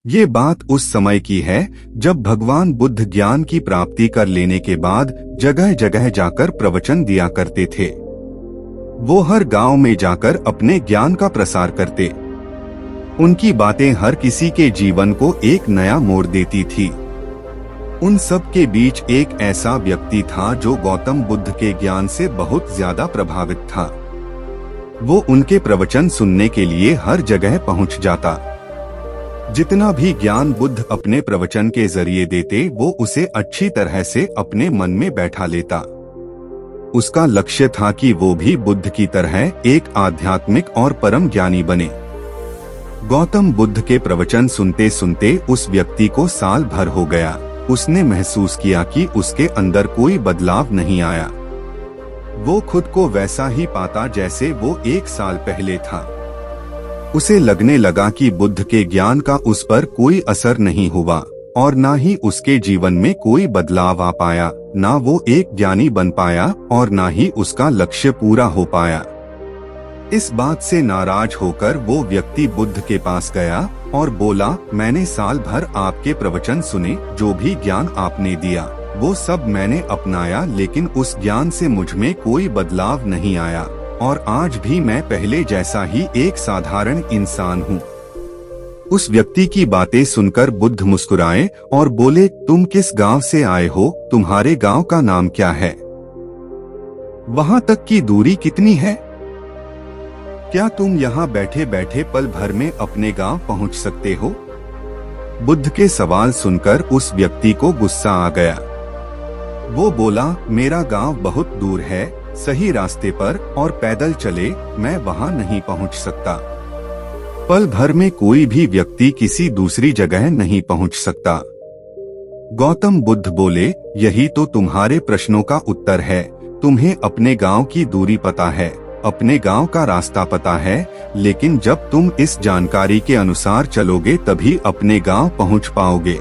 ये बात उस समय की है जब भगवान बुद्ध ज्ञान की प्राप्ति कर लेने के बाद जगह जगह जाकर प्रवचन दिया करते थे। वो हर गांव में जाकर अपने ज्ञान का प्रसार करते। उनकी बातें हर किसी के जीवन को एक नया मोड़ देती थी। उन सब के बीच एक ऐसा व्यक्ति था जो गौतम बुद्ध के ज्ञान से बहुत ज्यादा प्रभावित था। वो उनके प्रवचन सुनने के लिए हर जगह पहुंच जाता। जितना भी ज्ञान बुद्ध अपने प्रवचन के जरिए देते वो उसे अच्छी तरह से अपने मन में बैठा लेता। उसका लक्ष्य था कि वो भी बुद्ध की तरह एक आध्यात्मिक और परम ज्ञानी बने। गौतम बुद्ध के प्रवचन सुनते सुनते उस व्यक्ति को साल भर हो गया। उसने महसूस किया कि उसके अंदर कोई बदलाव नहीं आया। वो खुद को वैसा ही पाता जैसे वो एक साल पहले था। उसे लगने लगा कि बुद्ध के ज्ञान का उस पर कोई असर नहीं हुआ और ना ही उसके जीवन में कोई बदलाव आ पाया। ना वो एक ज्ञानी बन पाया और ना ही उसका लक्ष्य पूरा हो पाया। इस बात से नाराज होकर वो व्यक्ति बुद्ध के पास गया और बोला, मैंने साल भर आपके प्रवचन सुने, जो भी ज्ञान आपने दिया वो सब मैंने अपनाया, लेकिन उस ज्ञान से मुझ में कोई बदलाव नहीं आया और आज भी मैं पहले जैसा ही एक साधारण इंसान हूँ। उस व्यक्ति की बातें सुनकर बुद्ध मुस्कुराए और बोले, तुम किस गांव से आए हो? तुम्हारे गांव का नाम क्या है? वहां तक की दूरी कितनी है? क्या तुम यहाँ बैठे बैठे पल भर में अपने गांव पहुँच सकते हो? बुद्ध के सवाल सुनकर उस व्यक्ति को गुस्सा आ गया। वो बोला, मेरा गांव बहुत दूर है, सही रास्ते पर और पैदल चले मैं वहां नहीं पहुंच सकता। पल भर में कोई भी व्यक्ति किसी दूसरी जगह नहीं पहुंच सकता। गौतम बुद्ध बोले, यही तो तुम्हारे प्रश्नों का उत्तर है। तुम्हें अपने गांव की दूरी पता है, अपने गांव का रास्ता पता है, लेकिन जब तुम इस जानकारी के अनुसार चलोगे तभी अपने गांव पहुंच पाओगे।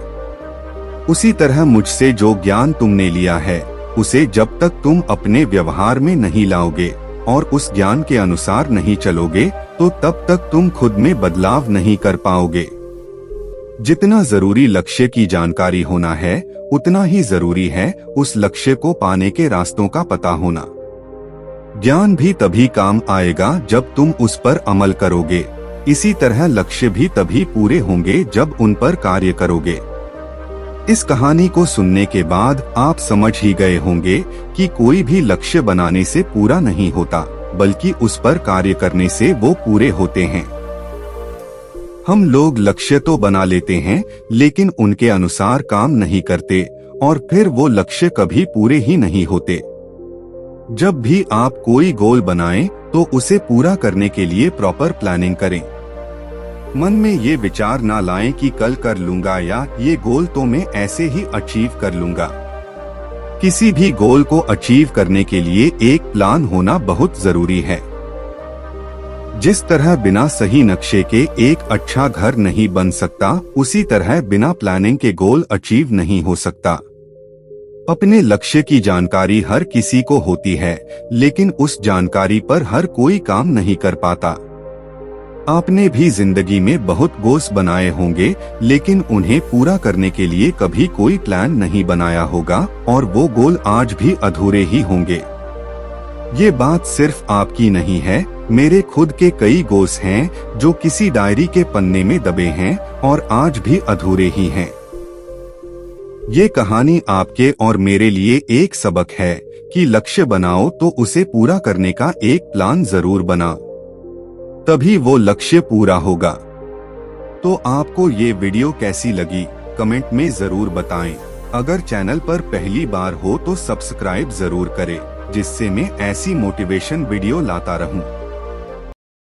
उसी तरह मुझसे जो ज्ञान तुमने लिया है उसे जब तक तुम अपने व्यवहार में नहीं लाओगे और उस ज्ञान के अनुसार नहीं चलोगे तो तब तक तुम खुद में बदलाव नहीं कर पाओगे। जितना जरूरी लक्ष्य की जानकारी होना है उतना ही जरूरी है उस लक्ष्य को पाने के रास्तों का पता होना। ज्ञान भी तभी काम आएगा जब तुम उस पर अमल करोगे। इसी तरह लक्ष्य भी तभी पूरे होंगे जब उन पर कार्य करोगे। इस कहानी को सुनने के बाद आप समझ ही गए होंगे कि कोई भी लक्ष्य बनाने से पूरा नहीं होता, बल्कि उस पर कार्य करने से वो पूरे होते हैं। हम लोग लक्ष्य तो बना लेते हैं लेकिन उनके अनुसार काम नहीं करते और फिर वो लक्ष्य कभी पूरे ही नहीं होते। जब भी आप कोई गोल बनाएं तो उसे पूरा करने के लिए प्रॉपर प्लानिंग करें। मन में ये विचार ना लाएं कि कल कर लूंगा या ये गोल तो मैं ऐसे ही अचीव कर लूंगा। किसी भी गोल को अचीव करने के लिए एक प्लान होना बहुत जरूरी है। जिस तरह बिना सही नक्शे के एक अच्छा घर नहीं बन सकता, उसी तरह बिना प्लानिंग के गोल अचीव नहीं हो सकता। अपने लक्ष्य की जानकारी हर किसी को होती है, लेकिन उस जानकारी पर हर कोई काम नहीं कर पाता। आपने भी जिंदगी में बहुत गोल्स बनाए होंगे, लेकिन उन्हें पूरा करने के लिए कभी कोई प्लान नहीं बनाया होगा और वो गोल आज भी अधूरे ही होंगे। ये बात सिर्फ आपकी नहीं है, मेरे खुद के कई गोल्स हैं जो किसी डायरी के पन्ने में दबे हैं और आज भी अधूरे ही हैं। ये कहानी आपके और मेरे लिए एक सबक है कि लक्ष्य बनाओ तो उसे पूरा करने का एक प्लान जरूर बनाओ, तभी वो लक्ष्य पूरा होगा। तो आपको ये वीडियो कैसी लगी कमेंट में जरूर बताएं। अगर चैनल पर पहली बार हो तो सब्सक्राइब जरूर करें, जिससे मैं ऐसी मोटिवेशन वीडियो लाता रहूं।